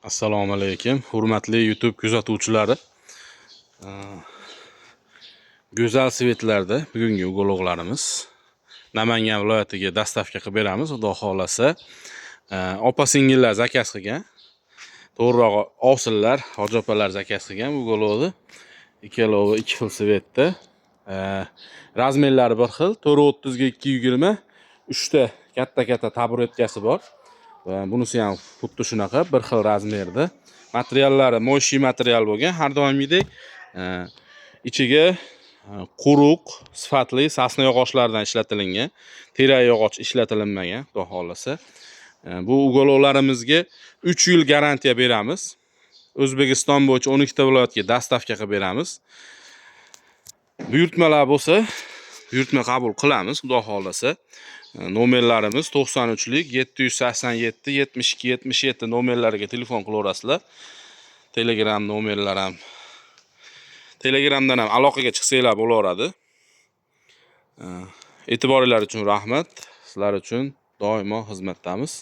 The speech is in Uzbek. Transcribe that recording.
Assalomu alaykum, hurmatli YouTube kuzatuvchilari. Go'zal svetlarda bugungi uyg'oqlarimiz Namangan viloyatiga dastavka qilib beramiz, xudo xolasa. Opa-singillar zakaz qilgan. To'g'rirog'i ovsinlar, hoji opalar zakaz qilgan bu uyg'oqni. Ikkalovi 2 xil svetda. Razmerlari bir xil, 430 ga 220, 3 ta katta taburetkasi bor. Bunisi ham xuddi shunaqa bir xil razmerda. Materiallari mo'shi material bo'lgan, har doimgidek ichiga quruq, sifatli sasna yog'ochlaridan ishlatilgan, tera yog'och ishlatilmagan, xudo xolasa. Bu uyg'oqlarimizga 3 yil garantiya beramiz. O'zbekiston bo'yicha 12 ta viloyatga dastavka qilib beramiz. Buyurtmalar bo'lsa, buyurtma qabul qilamiz, xudo xolasa. Nomerlarimiz 93lik 787 72 77 nomerlariga telefon qilaverasizlar. Telegram nomerlar ham Telegramdan ham aloqaga chiqsanglar bo'laveradi. E'tiboringiz uchun rahmat. Sizlar uchun doimo xizmatdamiz.